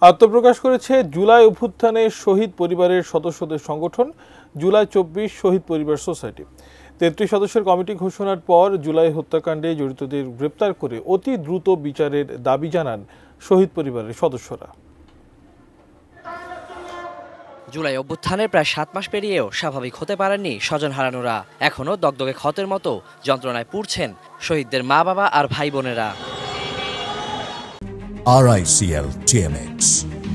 আত্মপ্রকাশ করেছে জুলাই অভ্যুত্থানে শহীদ পরিবারের সদস্যদের সংগঠন জুলাই ২৪ শহীদ পরিবার সোসাইটি। ৩৩ সদস্যের কমিটি ঘোষণার পর জুলাই হত্যাকাণ্ডে জড়িতদের গ্রেপ্তার করে অতি দ্রুত বিচারের দাবি জানান শহীদ পরিবারের সদস্যরা। জুলাই অভ্যুত্থানের প্রায় ৭ মাস পেরিয়েও স্বাভাবিক হতে পারেননি স্বজন হারানোরা। এখনও দগদগে ক্ষতের মতো যন্ত্রণায় পুড়ছেন শহীদদের মা বাবা আর ভাই বোনেরা। RICL TMX,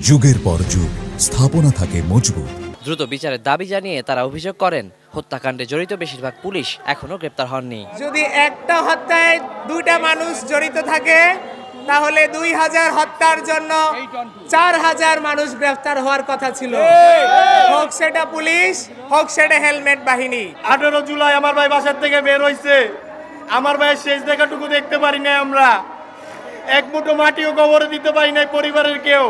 যুগের পর যুগ স্থাপনা থাকে মজবুত। দ্রুত বিচারের দাবি জানিয়ে তারা অভিযোগ করেন, হত্যাকাণ্ডে জড়িত বেশিরভাগ পুলিশ এখনও গ্রেপ্তার হননি। যদি একটা হত্যায় ২টা মানুষ জড়িত থাকে তাহলে ২০০০ হত্যার জন্য ৪০০০ মানুষ গ্রেফতার হওয়ার কথা ছিল। হোক সেটা পুলিশ, হোক সেটা হেলমেট বাহিনী। ১৮ জুলাই আমার ভাই বাসার থেকে বের হয়েছে, আমার ভাইয়ের শেষ দেখাটুকু দেখতে পারি না। আমরা এক মুঠো মাটিও কবরে দিতে পারি নাই পরিবারের কেউ।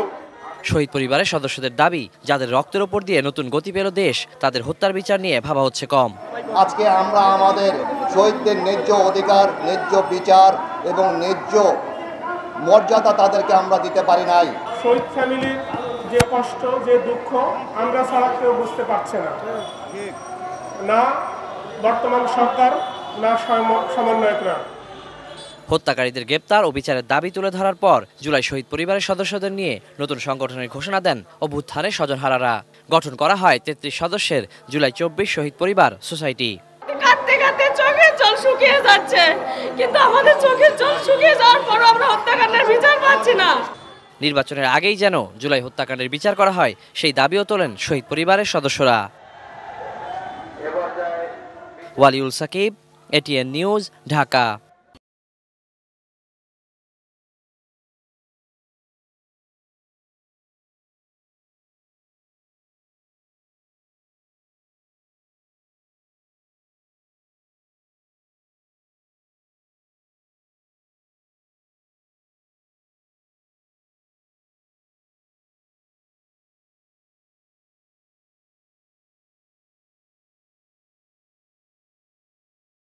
শহীদ পরিবারের সদস্যদের দাবি, যাদের রক্তের ওপর দিয়ে নতুন গতি পেল দেশ, তাদের হত্যার বিচার নিয়ে ভাবা হচ্ছে কম। আজকে আমরা আমাদের শহীদদের ন্যায্য অধিকার, ন্যায্য বিচার এবং ন্যায্য মর্যাদা তাদেরকে আমরা দিতে পারি নাই। শহীদ ফ্যামিলির যে কষ্ট, যে দুঃখ আমরা ছাড়া কেউ বুঝতে পারছে না, না বর্তমান সরকার, না সমন্বয়করা। হত্যাকারীদের গ্রেপ্তার ও বিচারের দাবি তুলে ধরার পর জুলাই শহীদ পরিবারের সদস্যদের নিয়ে নতুন সংগঠনের ঘোষণা দেন অভ্যুত্থানের স্বজনহারারা। গঠন করা হয় ৩৩ সদস্যের জুলাই ২৪ শহীদ পরিবার সোসাইটি। কাঁদতে কাঁদতে চোখের জল শুকিয়ে যাচ্ছে, কিন্তু আমাদের চোখের জল শুকিয়ে যাওয়ার পরও আমরা হত্যাকাণ্ডের বিচার পাচ্ছি না। নির্বাচনের আগেই যেন জুলাই হত্যাকাণ্ডের বিচার করা হয়, সেই দাবিও তোলেন শহীদ পরিবারের সদস্যরা। Waliul Sakib, ATN news, Dhaka.